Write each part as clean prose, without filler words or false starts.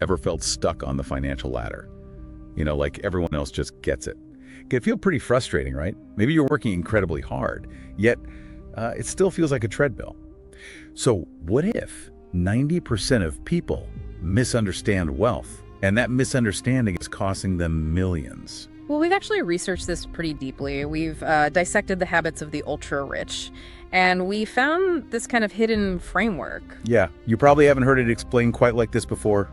Ever felt stuck on the financial ladder? Like everyone else just gets it. It can feel pretty frustrating, right? Maybe you're working incredibly hard, yet it still feels like a treadmill. So what if 90% of people misunderstand wealth, and that misunderstanding is costing them millions? Well, we've actually researched this pretty deeply. We've dissected the habits of the ultra-rich, and we found this kind of hidden framework. Yeah, you probably haven't heard it explained quite like this before.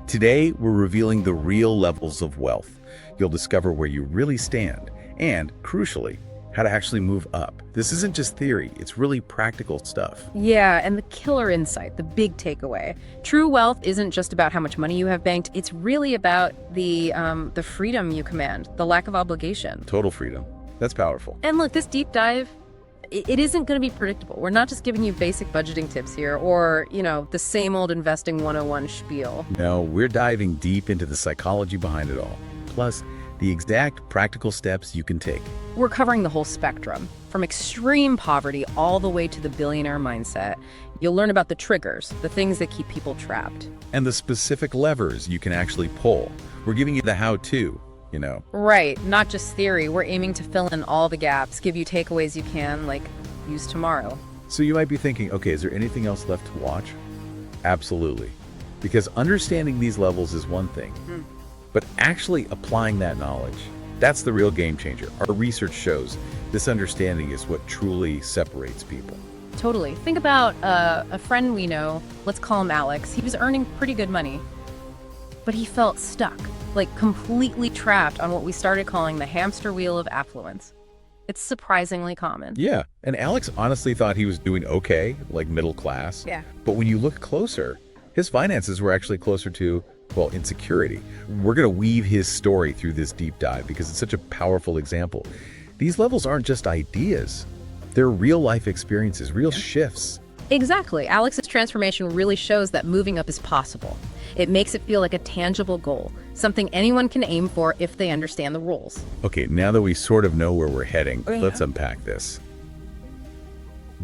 Today, we're revealing the real levels of wealth. You'll discover where you really stand, and, crucially, how to actually move up. This isn't just theory, it's really practical stuff. Yeah, and the killer insight, the big takeaway. True wealth isn't just about how much money you have banked, it's really about the freedom you command, the lack of obligation. Total freedom. That's powerful. And look, this deep dive, it isn't going to be predictable. We're not just giving you basic budgeting tips here or, the same old investing 101 spiel. No, we're diving deep into the psychology behind it all. Plus, the exact practical steps you can take. We're covering the whole spectrum, from extreme poverty all the way to the billionaire mindset. You'll learn about the triggers, the things that keep people trapped. And the specific levers you can actually pull. We're giving you the how-to, Right, not just theory. We're aiming to fill in all the gaps, give you takeaways you can, use tomorrow. So you might be thinking, okay, is there anything else left to watch? Absolutely. Because understanding these levels is one thing. But actually applying that knowledge, that's the real game changer. Our research shows this understanding is what truly separates people. Totally. Think about a friend we know, let's call him Alex. He was earning pretty good money, but he felt stuck, completely trapped on what we started calling the hamster wheel of affluence. It's surprisingly common. Yeah, and Alex honestly thought he was doing okay, middle class. Yeah. But when you look closer, his finances were actually closer to insecurity. We're going to weave his story through this deep dive because it's such a powerful example. These levels aren't just ideas. They're real life experiences, real shifts. Exactly. Alex's transformation really shows that moving up is possible. It makes it feel like a tangible goal, something anyone can aim for if they understand the rules. Okay, now that we sort of know where we're heading, let's unpack this.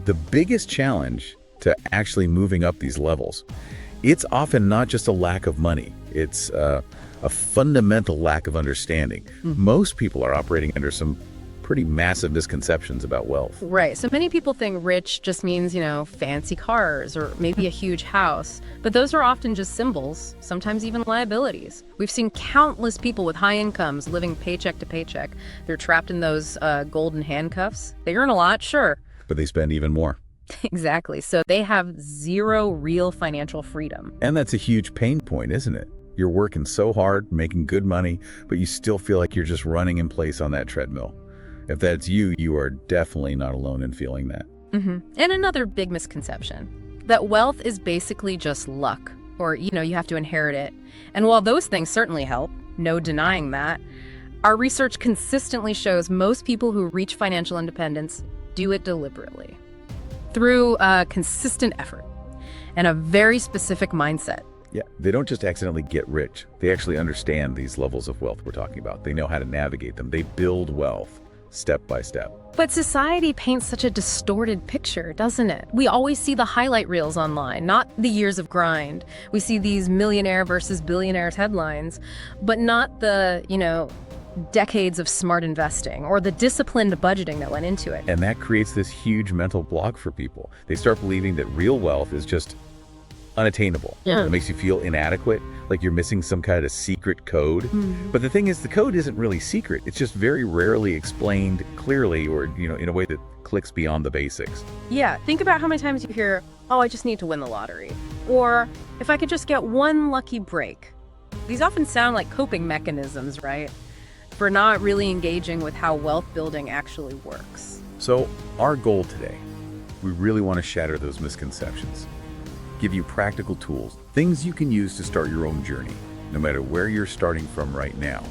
The biggest challenge to actually moving up these levels, it's often not just a lack of money. It's a fundamental lack of understanding. Most people are operating under some pretty massive misconceptions about wealth. Right. So many people think rich just means, fancy cars or maybe a huge house. But those are often just symbols, sometimes even liabilities. We've seen countless people with high incomes living paycheck to paycheck. They're trapped in those golden handcuffs. They earn a lot, sure. But they spend even more. Exactly. So they have zero real financial freedom. And that's a huge pain point, isn't it? You're working so hard, making good money, but you still feel like you're just running in place on that treadmill. If that's you, you are definitely not alone in feeling that. And another big misconception, that wealth is basically just luck, or, you have to inherit it. And while those things certainly help, no denying that, our research consistently shows most people who reach financial independence do it deliberately, through consistent effort and a very specific mindset. Yeah, they don't just accidentally get rich. They actually understand these levels of wealth we're talking about. They know how to navigate them. They build wealth step by step. But society paints such a distorted picture, doesn't it? We always see the highlight reels online, not the years of grind. We see these millionaire versus billionaires headlines, but not the, decades of smart investing or the disciplined budgeting that went into it. And that creates this huge mental block for people. They start believing that real wealth is just unattainable. Yeah. It makes you feel inadequate, like you're missing some kind of secret code. But the thing is, the code isn't really secret. It's just very rarely explained clearly or, in a way that clicks beyond the basics. Yeah, think about how many times you hear, oh, I just need to win the lottery. Or if I could just get one lucky break. These often sound like coping mechanisms, right? For not really engaging with how wealth building actually works. So our goal today, we really want to shatter those misconceptions, give you practical tools, things you can use to start your own journey, no matter where you're starting from right now.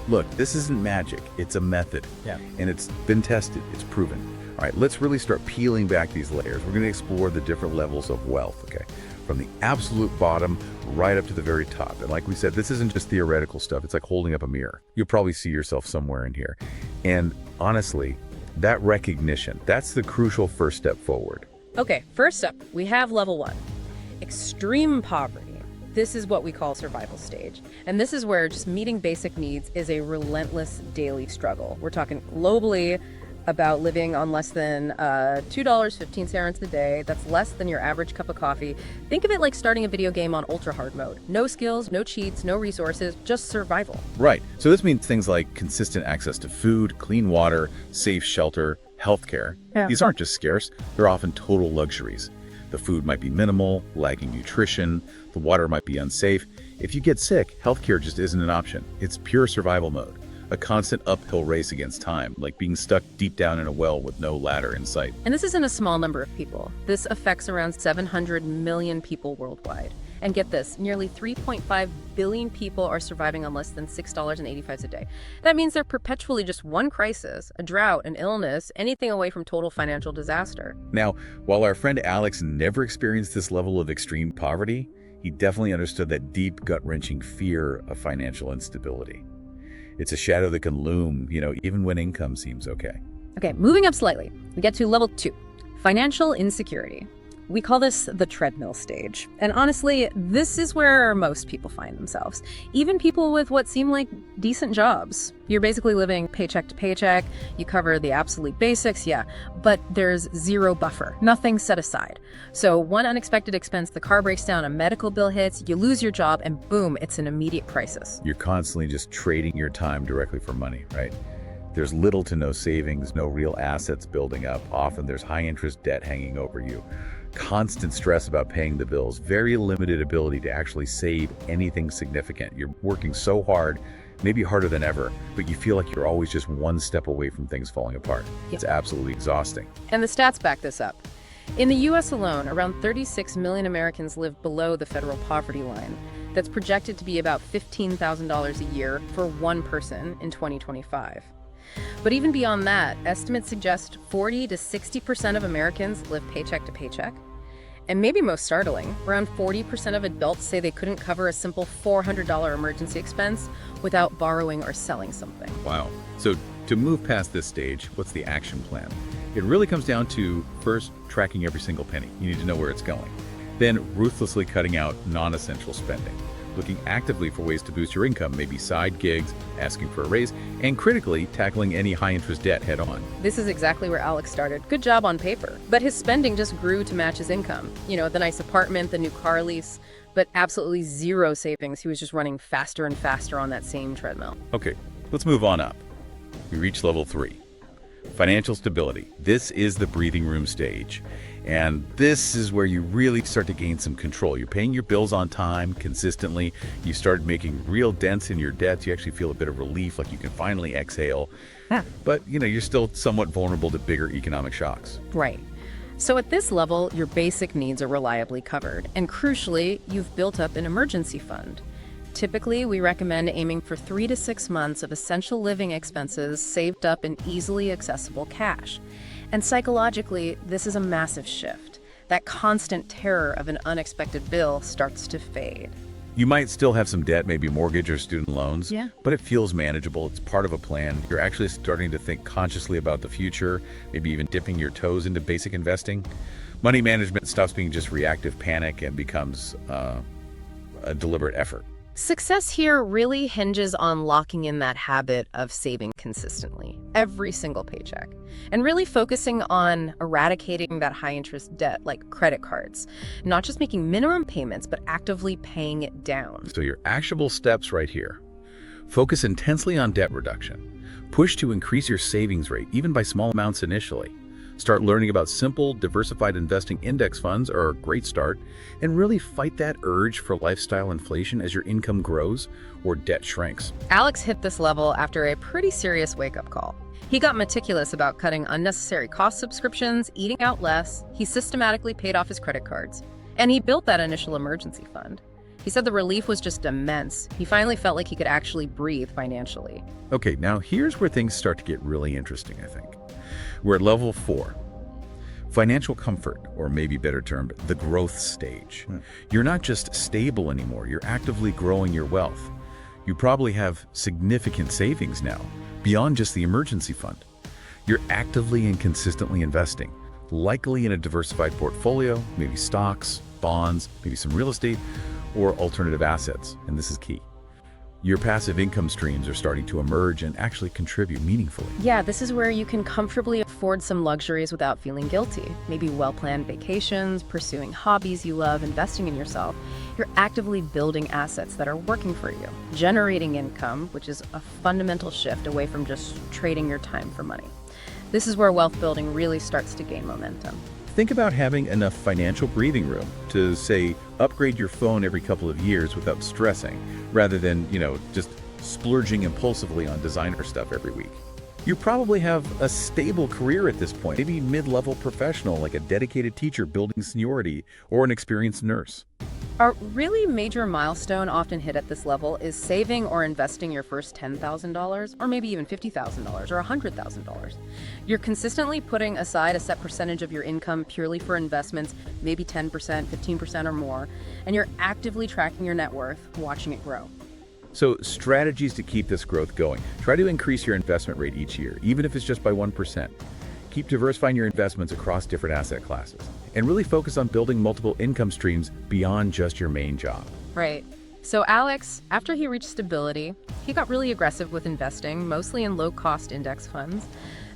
Look, this isn't magic, it's a method. Yeah. And it's been tested, it's proven. All right, let's really start peeling back these layers. We're going to explore the different levels of wealth, okay? From the absolute bottom right up to the very top. And like we said, this isn't just theoretical stuff. It's like holding up a mirror. You'll probably see yourself somewhere in here. And honestly, that recognition, that's the crucial first step forward. Okay, first up, we have level 1, extreme poverty. This is what we call survival stage. And this is where just meeting basic needs is a relentless daily struggle. We're talking globally about living on less than $2.15 a day. That's less than your average cup of coffee. Think of it like starting a video game on ultra hard mode. No skills, no cheats, no resources, just survival. Right. So this means things like consistent access to food, clean water, safe shelter, healthcare. Yeah. These aren't just scarce, they're often total luxuries. The food might be minimal, lacking nutrition, the water might be unsafe. If you get sick, healthcare just isn't an option. It's pure survival mode. A constant uphill race against time, like being stuck deep down in a well with no ladder in sight. And this isn't a small number of people. This affects around 700 million people worldwide. And get this, nearly 3.5 billion people are surviving on less than $6.85 a day. That means they're perpetually just one crisis, a drought, an illness, anything away from total financial disaster. Now, while our friend Alex never experienced this level of extreme poverty, he definitely understood that deep, gut-wrenching fear of financial instability. It's a shadow that can loom, even when income seems okay. Okay, moving up slightly, we get to level 2, financial insecurity. We call this the treadmill stage. And honestly, this is where most people find themselves. Even people with what seem like decent jobs. You're basically living paycheck to paycheck. You cover the absolute basics, yeah, but there's zero buffer, nothing set aside. So one unexpected expense, the car breaks down, a medical bill hits, you lose your job, and boom, it's an immediate crisis. You're constantly just trading your time directly for money, right? There's little to no savings, no real assets building up. Often there's high interest debt hanging over you. Constant stress about paying the bills, very limited ability to actually save anything significant. You're working so hard, maybe harder than ever, but you feel like you're always just one step away from things falling apart. Yep. It's absolutely exhausting. And the stats back this up. In the US alone, around 36 million Americans live below the federal poverty line. That's projected to be about $15,000 a year for one person in 2025. But even beyond that, estimates suggest 40 to 60% of Americans live paycheck to paycheck. And maybe most startling, around 40% of adults say they couldn't cover a simple $400 emergency expense without borrowing or selling something. Wow. So to move past this stage, what's the action plan? It really comes down to, first, tracking every single penny. You need to know where it's going. Then ruthlessly cutting out non-essential spending. Looking actively for ways to boost your income, maybe side gigs, asking for a raise, and critically tackling any high-interest debt head-on. This is exactly where Alex started. Good job on paper. But his spending just grew to match his income. The nice apartment, the new car lease, but absolutely zero savings. He was just running faster and faster on that same treadmill. Okay, let's move on up. We reach level 3. Financial stability. This is the breathing room stage. And this is where you really start to gain some control. You're paying your bills on time, consistently. You start making real dents in your debts. You actually feel a bit of relief, like you can finally exhale. Yeah. But, you're still somewhat vulnerable to bigger economic shocks. Right. So at this level, your basic needs are reliably covered. And crucially, you've built up an emergency fund. Typically, we recommend aiming for 3 to 6 months of essential living expenses saved up in easily accessible cash. And psychologically, this is a massive shift. That constant terror of an unexpected bill starts to fade. You might still have some debt, maybe mortgage or student loans, Yeah. but it feels manageable. It's part of a plan. You're actually starting to think consciously about the future, maybe even dipping your toes into basic investing. Money management stops being just reactive panic and becomes a deliberate effort. Success here really hinges on locking in that habit of saving consistently, every single paycheck, and really focusing on eradicating that high-interest debt like credit cards, not just making minimum payments, but actively paying it down. So your actionable steps right here. Focus intensely on debt reduction. Push to increase your savings rate, even by small amounts initially. Start learning about simple, diversified investing index funds are a great start, and really fight that urge for lifestyle inflation as your income grows or debt shrinks. Alex hit this level after a pretty serious wake-up call. He got meticulous about cutting unnecessary cost subscriptions, eating out less, he systematically paid off his credit cards, and he built that initial emergency fund. He said the relief was just immense. He finally felt like he could actually breathe financially. Okay, now here's where things start to get really interesting, I think. We're at level 4. Financial comfort, or maybe better termed, the growth stage. You're not just stable anymore, you're actively growing your wealth. You probably have significant savings now, beyond just the emergency fund. You're actively and consistently investing, likely in a diversified portfolio, maybe stocks, bonds, maybe some real estate, or alternative assets, and this is key. Your passive income streams are starting to emerge and actually contribute meaningfully. Yeah, this is where you can comfortably afford some luxuries without feeling guilty. Maybe well-planned vacations, pursuing hobbies you love, investing in yourself. You're actively building assets that are working for you, generating income, which is a fundamental shift away from just trading your time for money. This is where wealth building really starts to gain momentum. Think about having enough financial breathing room to, say, upgrade your phone every couple of years without stressing, rather than, just splurging impulsively on designer stuff every week. You probably have a stable career at this point, maybe mid-level professional like a dedicated teacher building seniority or an experienced nurse. A really major milestone often hit at this level is saving or investing your first $10,000, or maybe even $50,000 or $100,000. You're consistently putting aside a set percentage of your income purely for investments, maybe 10%, 15% or more, and you're actively tracking your net worth, watching it grow. So strategies to keep this growth going. Try to increase your investment rate each year, even if it's just by 1%. Keep diversifying your investments across different asset classes, and really focus on building multiple income streams beyond just your main job. Right. So Alex, after he reached stability, he got really aggressive with investing, mostly in low-cost index funds.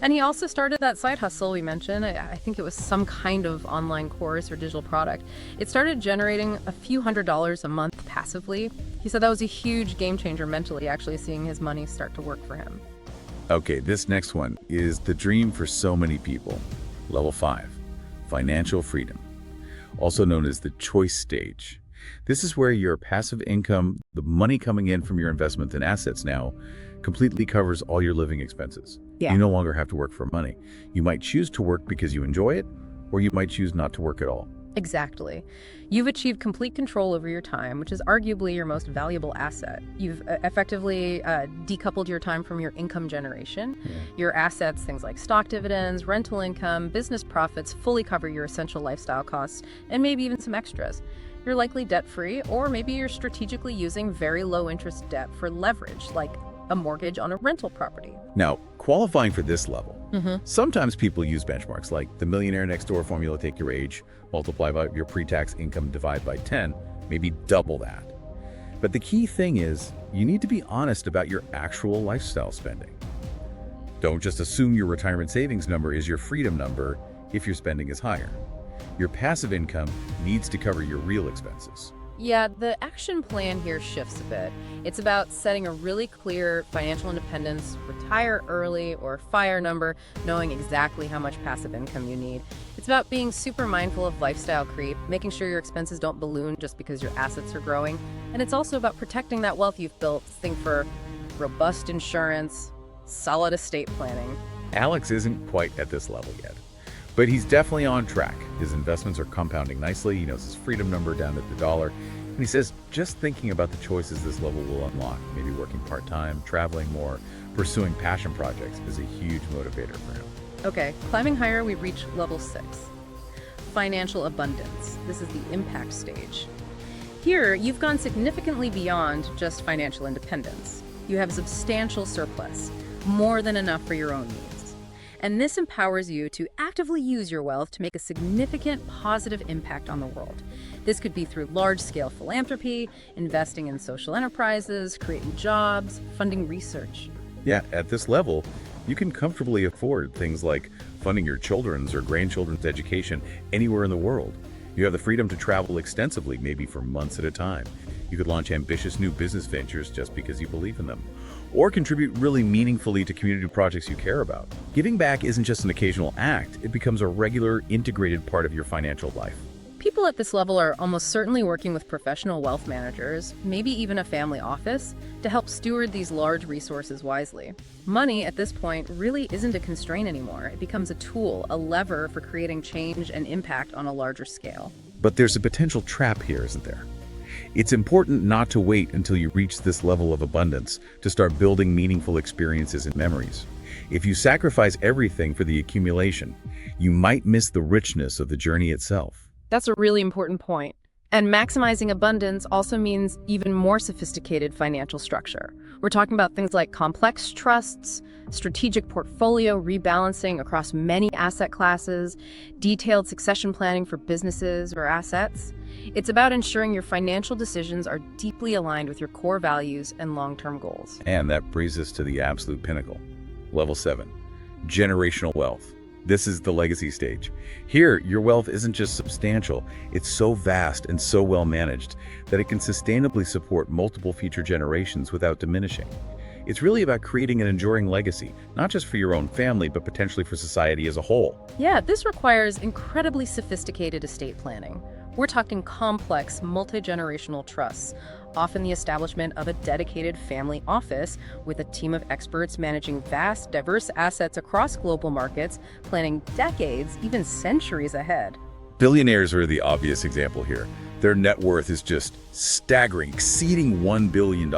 And he also started that side hustle we mentioned. I think it was some kind of online course or digital product. It started generating a few $100s a month passively. He said that was a huge game changer mentally, actually seeing his money start to work for him. Okay, this next one is the dream for so many people. Level 5, financial freedom, also known as the choice stage. This is where your passive income, the money coming in from your investments and assets now, completely covers all your living expenses. Yeah. You no longer have to work for money. You might choose to work because you enjoy it, or you might choose not to work at all. Exactly. You've achieved complete control over your time, which is arguably your most valuable asset. You've effectively decoupled your time from your income generation. Yeah. Your assets, things like stock dividends, rental income, business profits, fully cover your essential lifestyle costs, and maybe even some extras. You're likely debt-free, or maybe you're strategically using very low-interest debt for leverage, like a mortgage on a rental property. Now, qualifying for this level, sometimes people use benchmarks like the millionaire next door formula. Take your age, multiply by your pre-tax income, divide by 10, maybe double that. But the key thing is you need to be honest about your actual lifestyle spending. Don't just assume your retirement savings number is your freedom number if your spending is higher. Your passive income needs to cover your real expenses. Yeah, the action plan here shifts a bit. It's about setting a really clear financial independence, retire early, or FIRE number, knowing exactly how much passive income you need. It's about being super mindful of lifestyle creep, making sure your expenses don't balloon just because your assets are growing. And it's also about protecting that wealth you've built. Think for robust insurance, solid estate planning. Alex isn't quite at this level yet, but he's definitely on track. His investments are compounding nicely. He knows his freedom number down to the dollar. And he says just thinking about the choices this level will unlock, maybe working part-time, traveling more, pursuing passion projects, is a huge motivator for him. Okay, climbing higher, we reach level 6. Financial abundance. This is the impact stage. Here, you've gone significantly beyond just financial independence. You have substantial surplus, more than enough for your own needs. And this empowers you to actively use your wealth to make a significant positive impact on the world. This could be through large-scale philanthropy, investing in social enterprises, creating jobs, funding research. Yeah, at this level, you can comfortably afford things like funding your children's or grandchildren's education anywhere in the world. You have the freedom to travel extensively, maybe for months at a time. You could launch ambitious new business ventures just because you believe in them, or contribute really meaningfully to community projects you care about. Giving back isn't just an occasional act, it becomes a regular, integrated part of your financial life. People at this level are almost certainly working with professional wealth managers, maybe even a family office, to help steward these large resources wisely. Money, at this point, really isn't a constraint anymore. It becomes a tool, a lever for creating change and impact on a larger scale. But there's a potential trap here, isn't there? It's important not to wait until you reach this level of abundance to start building meaningful experiences and memories. If you sacrifice everything for the accumulation, you might miss the richness of the journey itself. That's a really important point. And maximizing abundance also means even more sophisticated financial structure. We're talking about things like complex trusts, strategic portfolio rebalancing across many asset classes, detailed succession planning for businesses or assets. It's about ensuring your financial decisions are deeply aligned with your core values and long-term goals. And that brings us to the absolute pinnacle. Level 7, generational wealth. This is the legacy stage. Here, your wealth isn't just substantial, it's so vast and so well managed that it can sustainably support multiple future generations without diminishing. It's really about creating an enduring legacy, not just for your own family, but potentially for society as a whole. Yeah, this requires incredibly sophisticated estate planning. We're talking complex, multi-generational trusts, often the establishment of a dedicated family office with a team of experts managing vast, diverse assets across global markets, planning decades, even centuries ahead. Billionaires are the obvious example here. Their net worth is just staggering, exceeding $1 billion.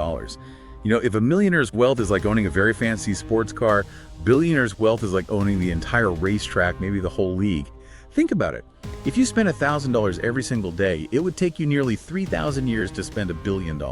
If a millionaire's wealth is like owning a very fancy sports car, billionaire's wealth is like owning the entire racetrack, maybe the whole league. Think about it. If you spent $1,000 every single day, it would take you nearly 3,000 years to spend $1 billion.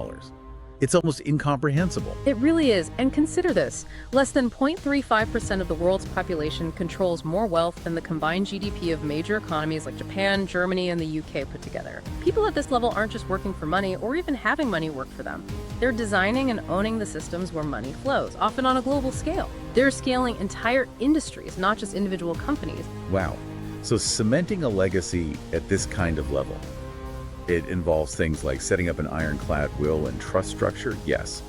It's almost incomprehensible. It really is. And consider this. Less than 0.35% of the world's population controls more wealth than the combined GDP of major economies like Japan, Germany, and the UK put together. People at this level aren't just working for money or even having money work for them. They're designing and owning the systems where money flows, often on a global scale. They're scaling entire industries, not just individual companies. Wow. So cementing a legacy at this kind of level, it involves things like setting up an ironclad will and trust structure, yes,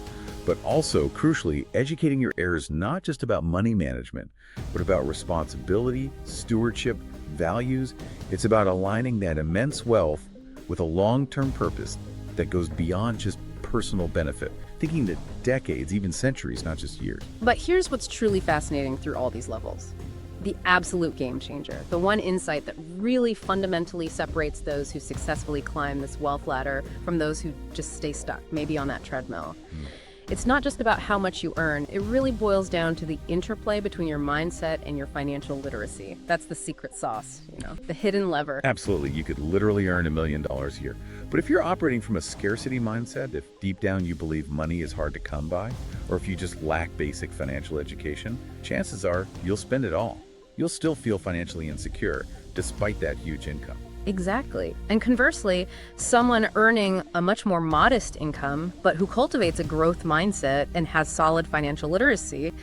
but also, crucially, educating your heirs not just about money management, but about responsibility, stewardship, values. It's about aligning that immense wealth with a long-term purpose that goes beyond just personal benefit, thinking to decades, even centuries, not just years. But here's what's truly fascinating through all these levels. The absolute game changer, the one insight that really fundamentally separates those who successfully climb this wealth ladder from those who just stay stuck, maybe on that treadmill. It's not just about how much you earn, it really boils down to the interplay between your mindset and your financial literacy. That's the secret sauce, the hidden lever. Absolutely, you could literally earn $1 million a year. But if you're operating from a scarcity mindset, if deep down you believe money is hard to come by, or if you just lack basic financial education, chances are you'll spend it all. You'll still feel financially insecure despite that huge income. Exactly. And conversely, someone earning a much more modest income, but who cultivates a growth mindset and has solid financial literacy,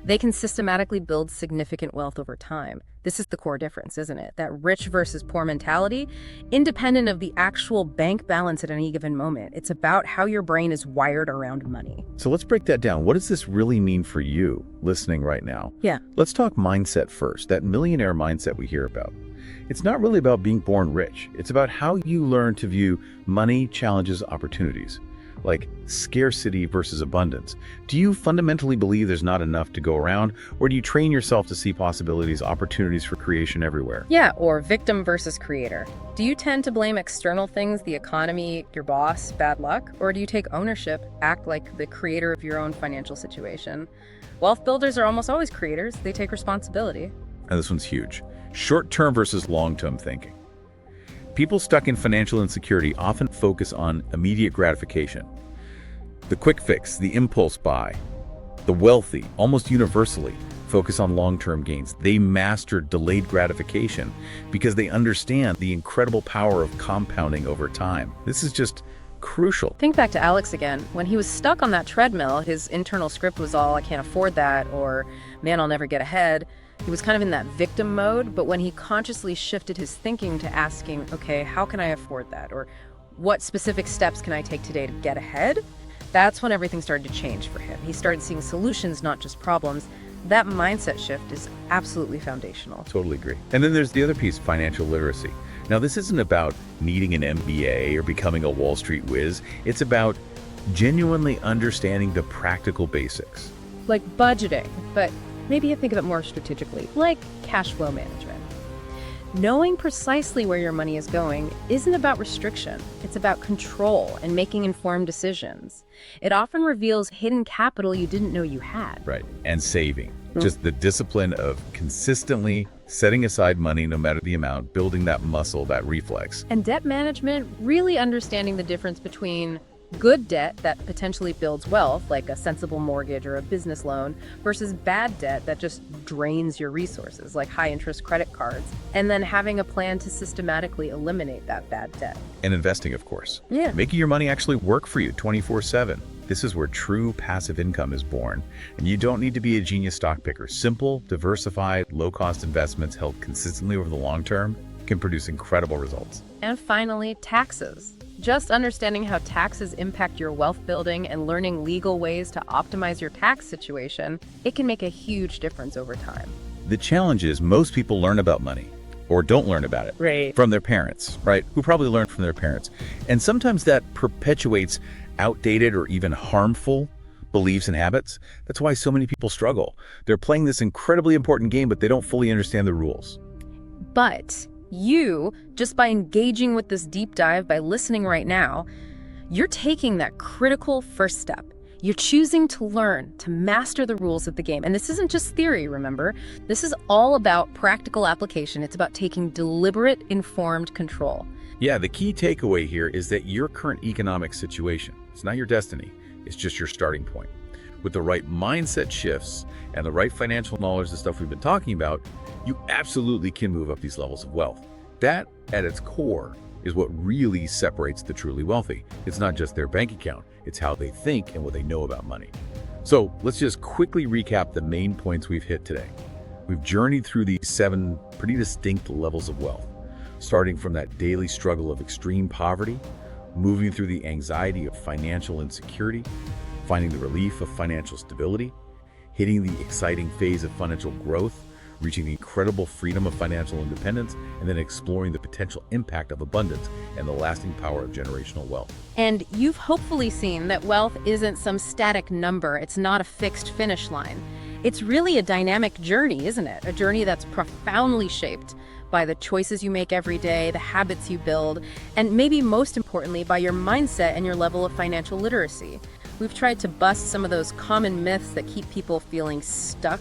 they can systematically build significant wealth over time. This is the core difference, isn't it? That rich versus poor mentality, independent of the actual bank balance at any given moment. It's about how your brain is wired around money. So let's break that down. What does this really mean for you listening right now? Yeah. Let's talk mindset first, that millionaire mindset we hear about. It's not really about being born rich. It's about how you learn to view money, challenges, opportunities, like scarcity versus abundance. Do you fundamentally believe there's not enough to go around, or do you train yourself to see possibilities, opportunities for creation everywhere? Yeah, or victim versus creator. Do you tend to blame external things, the economy, your boss, bad luck, or do you take ownership, act like the creator of your own financial situation? Wealth builders are almost always creators. They take responsibility. And this one's huge. Short-term versus long-term thinking. People stuck in financial insecurity often focus on immediate gratification. The quick fix, the impulse buy. The wealthy, almost universally, focus on long-term gains. They master delayed gratification because they understand the incredible power of compounding over time. This is just crucial. Think back to Alex again. When he was stuck on that treadmill, his internal script was all, I can't afford that, or man, I'll never get ahead. He was kind of in that victim mode, but when he consciously shifted his thinking to asking, okay, how can I afford that? Or what specific steps can I take today to get ahead? That's when everything started to change for him. He started seeing solutions, not just problems. That mindset shift is absolutely foundational. Totally agree. And then there's the other piece, financial literacy. Now, this isn't about needing an MBA or becoming a Wall Street whiz. It's about genuinely understanding the practical basics. Like budgeting, but maybe you think of it more strategically, like cash flow management. Knowing precisely where your money is going isn't about restriction. It's about control and making informed decisions. It often reveals hidden capital you didn't know you had. Right. And saving. Just the discipline of consistently Setting aside money no matter the amount, building that muscle, that reflex. And debt management, really understanding the difference between good debt that potentially builds wealth, like a sensible mortgage or a business loan, versus bad debt that just drains your resources, like high-interest credit cards, and then having a plan to systematically eliminate that bad debt. And investing, of course. Yeah. Making your money actually work for you 24/7. This is where true passive income is born. And you don't need to be a genius stock picker. Simple, diversified, low-cost investments held consistently over the long term can produce incredible results. And finally, taxes. Just understanding how taxes impact your wealth building and learning legal ways to optimize your tax situation, it can make a huge difference over time. The challenge is most people learn about money or don't learn about it Right. from their parents, right? Who probably learned from their parents. And sometimes that perpetuates outdated or even harmful beliefs and habits. That's why so many people struggle. They're playing this incredibly important game, but they don't fully understand the rules. But you, just by engaging with this deep dive, by listening right now, you're taking that critical first step. You're choosing to learn, to master the rules of the game. And this isn't just theory, remember? This is all about practical application. It's about taking deliberate, informed control. Yeah, the key takeaway here is that your current economic situation, it's not your destiny, it's just your starting point. With the right mindset shifts and the right financial knowledge, the stuff we've been talking about, you absolutely can move up these levels of wealth. That, at its core, is what really separates the truly wealthy. It's not just their bank account, it's how they think and what they know about money. So let's just quickly recap the main points we've hit today. We've journeyed through these 7 pretty distinct levels of wealth, starting from that daily struggle of extreme poverty, moving through the anxiety of financial insecurity, finding the relief of financial stability, hitting the exciting phase of financial growth, reaching the incredible freedom of financial independence, and then exploring the potential impact of abundance and the lasting power of generational wealth. And you've hopefully seen that wealth isn't some static number. It's not a fixed finish line. It's really a dynamic journey, isn't it? A journey that's profoundly shaped by the choices you make every day, the habits you build, and maybe most importantly, by your mindset and your level of financial literacy. We've tried to bust some of those common myths that keep people feeling stuck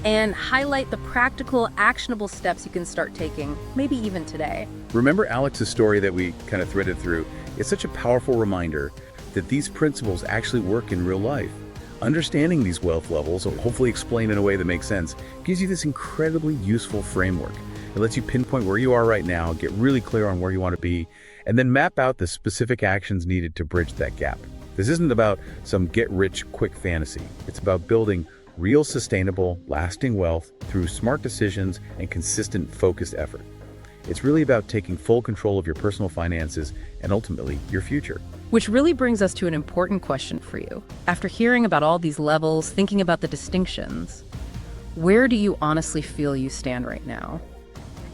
and highlight the practical, actionable steps you can start taking, maybe even today. Remember Alex's story that we kind of threaded through? It's such a powerful reminder that these principles actually work in real life. Understanding these wealth levels, or hopefully explained in a way that makes sense, gives you this incredibly useful framework. It lets you pinpoint where you are right now, get really clear on where you want to be, and then map out the specific actions needed to bridge that gap. This isn't about some get-rich-quick fantasy. It's about building real, sustainable, lasting wealth through smart decisions and consistent, focused effort. It's really about taking full control of your personal finances and ultimately your future. Which really brings us to an important question for you. After hearing about all these levels, thinking about the distinctions, where do you honestly feel you stand right now?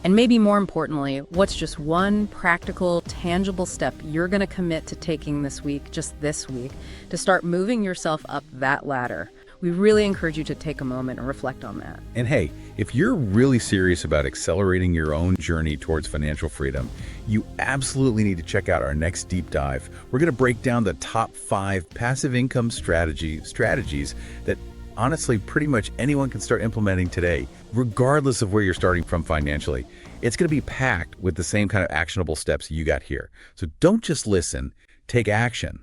And maybe more importantly, what's just one practical, tangible step you're going to commit to taking this week, just this week, to start moving yourself up that ladder? We really encourage you to take a moment and reflect on that. And hey, if you're really serious about accelerating your own journey towards financial freedom, you absolutely need to check out our next deep dive. We're going to break down the top 5 passive income strategies that honestly pretty much anyone can start implementing today, regardless of where you're starting from financially. It's going to be packed with the same kind of actionable steps you got here. So don't just listen, take action.